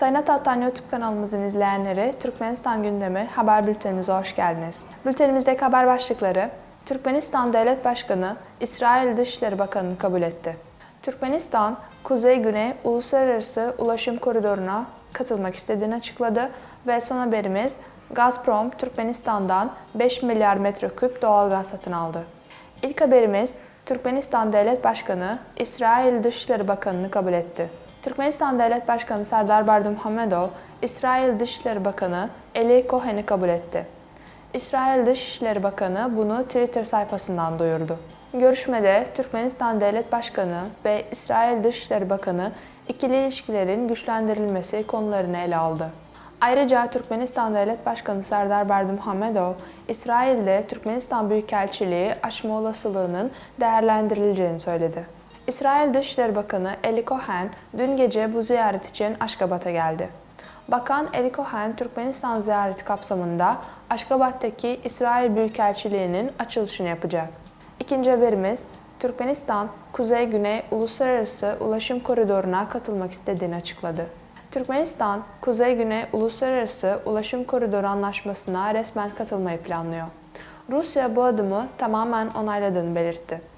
Sayın Atatan YouTube kanalımızın izleyenleri, Türkmenistan gündemi haber bültenimize hoş geldiniz. Bültenimizdeki haber başlıkları: Türkmenistan Devlet Başkanı İsrail Dışişleri Bakanı'nı kabul etti. Türkmenistan, Kuzey-Güney Uluslararası Ulaşım Koridoru'na katılmak istediğini açıkladı ve son haberimiz, Gazprom, Türkmenistan'dan 5 milyar metreküp doğalgaz satın aldı. İlk haberimiz, Türkmenistan Devlet Başkanı İsrail Dışişleri Bakanı'nı kabul etti. Türkmenistan Devlet Başkanı Serdar Berdimuhamedov, İsrail Dışişleri Bakanı Eli Cohen'i kabul etti. İsrail Dışişleri Bakanı bunu Twitter sayfasından duyurdu. Görüşmede Türkmenistan Devlet Başkanı ve İsrail Dışişleri Bakanı ikili ilişkilerin güçlendirilmesi konularını ele aldı. Ayrıca Türkmenistan Devlet Başkanı Serdar Berdimuhamedov, İsrail'de Türkmenistan Büyükelçiliği açma olasılığının değerlendirileceğini söyledi. İsrail Dışişleri Bakanı Eli Cohen dün gece bu ziyaret için Aşgabat'a geldi. Bakan Eli Cohen, Türkmenistan ziyareti kapsamında Aşgabat'taki İsrail Büyükelçiliği'nin açılışını yapacak. İkinci haberimiz, Türkmenistan, Kuzey-Güney Uluslararası Ulaşım Koridoru'na katılmak istediğini açıkladı. Türkmenistan, Kuzey-Güney Uluslararası Ulaşım Koridoru Anlaşması'na resmen katılmayı planlıyor. Rusya bu adımı tamamen onayladığını belirtti.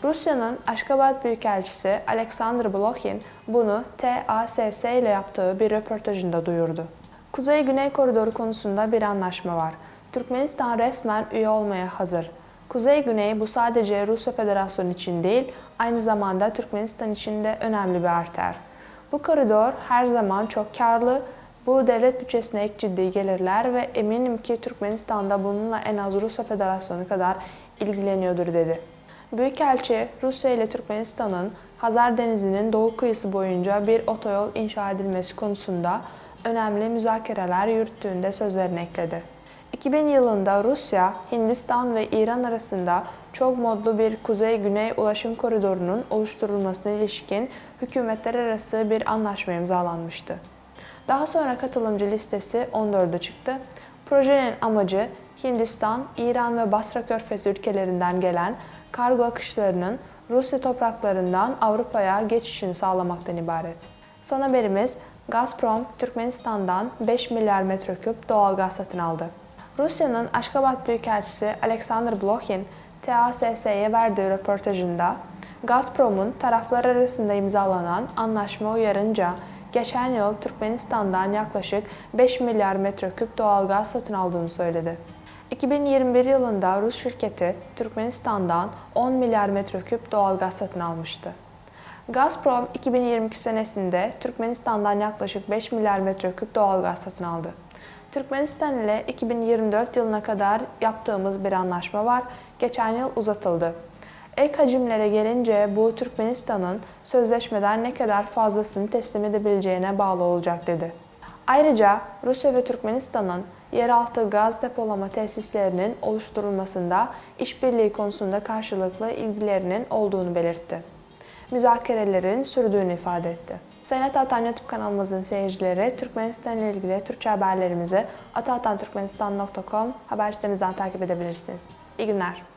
Rusya'nın Aşgabat Büyükelçisi Alexander Blokhin bunu TASS ile yaptığı bir röportajında duyurdu. Kuzey-Güney Koridoru konusunda bir anlaşma var. Türkmenistan resmen üye olmaya hazır. Kuzey-Güney bu sadece Rusya Federasyonu için değil, aynı zamanda Türkmenistan için de önemli bir arter. Bu koridor her zaman çok karlı, bu devlet bütçesine ek ciddi gelirler ve eminim ki Türkmenistan da bununla en az Rusya Federasyonu kadar ilgileniyordur dedi. Büyükelçi, Rusya ile Türkmenistan'ın Hazar Denizi'nin doğu kıyısı boyunca bir otoyol inşa edilmesi konusunda önemli müzakereler yürüttüğünde sözlerine ekledi. 2000 yılında Rusya, Hindistan ve İran arasında çok modlu bir Kuzey-Güney ulaşım koridorunun oluşturulmasına ilişkin hükümetler arası bir anlaşma imzalanmıştı. Daha sonra katılımcı listesi 14'e çıktı. Projenin amacı Hindistan, İran ve Basra Körfezi ülkelerinden gelen kargo akışlarının Rusya topraklarından Avrupa'ya geçişini sağlamaktan ibaret. Son haberimiz, Gazprom, Türkmenistan'dan 5 milyar metreküp doğalgaz satın aldı. Rusya'nın Aşgabat Büyükelçisi Alexander Blokhin, TASS'ye verdiği röportajında, Gazprom'un taraflar arasında imzalanan anlaşma uyarınca geçen yıl Türkmenistan'dan yaklaşık 5 milyar metreküp doğalgaz satın aldığını söyledi. 2021 yılında Rus şirketi Türkmenistan'dan 10 milyar metreküp doğalgaz satın almıştı. Gazprom 2022 senesinde Türkmenistan'dan yaklaşık 5 milyar metreküp doğalgaz satın aldı. Türkmenistan ile 2024 yılına kadar yaptığımız bir anlaşma var, geçen yıl uzatıldı. Ek hacimlere gelince bu Türkmenistan'ın sözleşmeden ne kadar fazlasını teslim edebileceğine bağlı olacak dedi. Ayrıca Rusya ve Türkmenistan'ın yeraltı gaz depolama tesislerinin oluşturulmasında işbirliği konusunda karşılıklı ilgilerinin olduğunu belirtti. Müzakerelerin sürdüğünü ifade etti. Sayın Atatan YouTube kanalımızın seyircileri, Türkmenistan ile ilgili Türkçe haberlerimizi atatanturkmenistan.com haber sitemizden takip edebilirsiniz. İyi günler.